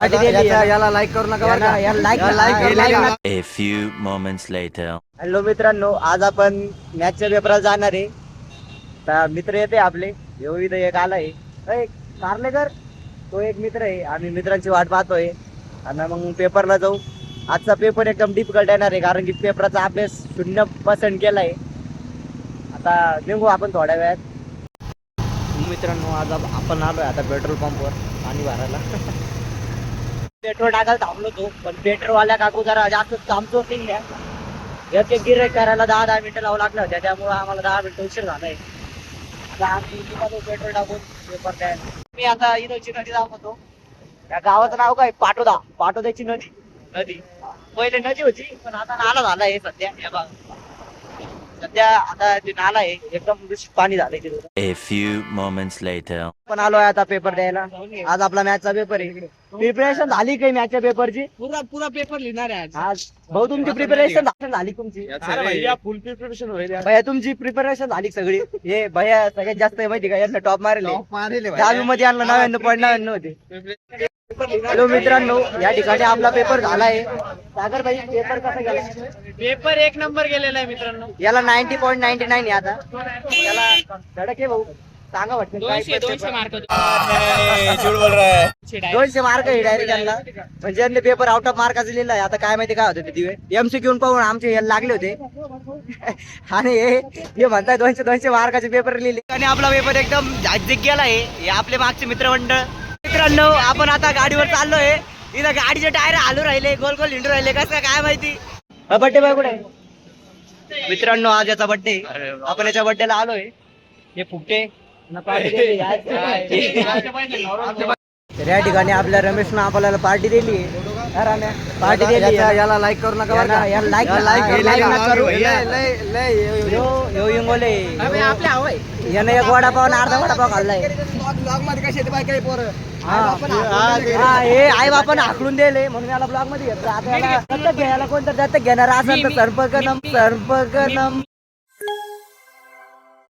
याला लाईक करू नका बरं का? Like A few moments later. Hello मित्रांनो, आज आपण मॅचच्या पेपरात जाणार आहे. तर मित्र येते आपले, येऊ इथं एक आलाय कारलेकर, तो एक मित्र आहे. आम्ही मित्रांची वाट पाहतोय आणि मग पेपरला जाऊ. आजचा पेपर एकदम डिफिकल्ट येणार आहे, कारण की पेपराचा अभ्यास 0% केलाय. आता निघू आपण थोड्या वेळात. मित्रांनो, आज आपण आलोय आता पेट्रोल पंपवर पाणी भरायला. पेट्रोल टाकायला थांबलो तो, पण पेट्रोलवाल्या काकू जरा जास्त थांबतो नाही घ्या. एक एक गिऱ्हाईक करायला 10-10 मिनिटं लावू लागलं होत्या, त्यामुळे आम्हाला 10 मिनिटं उशीर झालाय. आता आम्ही निघालो पेट्रोल टाकून पेपर द्यायला. मी आता इथं नदी दाखवतो. त्या गावाचं नाव काय? पाटोद्याची नदी. पहिले नदी होती, पण आता नाला झालाय सध्या. हे बघा, सध्या आता ते नाला आहे, एकदम दूषित पाणी झालंय तिथं. A few moments later. पण आलोय आता पेपर द्यायला. आज आपला मॅचचा पेपर आहे. प्रिपरेशन झाली काही मॅचच्या पेपरची? पुरा पेपर लिहिणार आहे आज भाऊ तुमची प्रिपरेशन झाली तुमची? फुल प्रिपरेशन होईल. भैया तुमची प्रिपरेशन झाली सगळी? हे भैया सगळ्यात जास्त माहिती का, यांना टॉप मारले. 10वी मध्ये आणलं 99.99 होते. हॅलो मित्रांनो, या ठिकाणी आपला पेपर झालाय. सागर भाई, पेपर कसा गेला? पेपर 1 नंबर गेलेला आहे मित्रांनो. याला 90.99 आहे. आता याला धडक आहे भाऊ, सांगा वाटतं 200 मार्क 200 मार्क आहे डायरेक्ट यांना. म्हणजे यांनी पेपर आउट ऑफ मार्काचा लिहिला आहे. आता काय माहिती काय होतं ते दिवे MCQ पाहून आमचे याला लागले होते. आणि हे म्हणताय 200 मार्काचे पेपर लिहिले. आणि आपला पेपर एकदम जागतिक गेला आहे. हे आपले मागचे मित्रमंडळ. मित्रांनो, आपण आता गाडीवर चाललोय. इथं गाडीचे टायर हालू राहिले, गोल गोल हिंडू राहिले. कसं काय माहिती? बड्डे बाय कुठे? मित्रांनो, आज याचा बड्डे. आपण याच्या बड्डेला आलोय. हे फुकटे तर या ठिकाणी आपल्या रमेशनं आपल्याला पार्टी दिली. पार्टी दिली. याला लाईक करू नका बरं का? याने एक वडापाव आणि अर्धा वडापाव खाल्लाय. हे आई बापान हाकलून दिले म्हणून याला ब्लॉग मध्ये घेतलं. आता याला दत्तक घ्यायला कोणतं दत्तक घेणार असेल तर संपर्क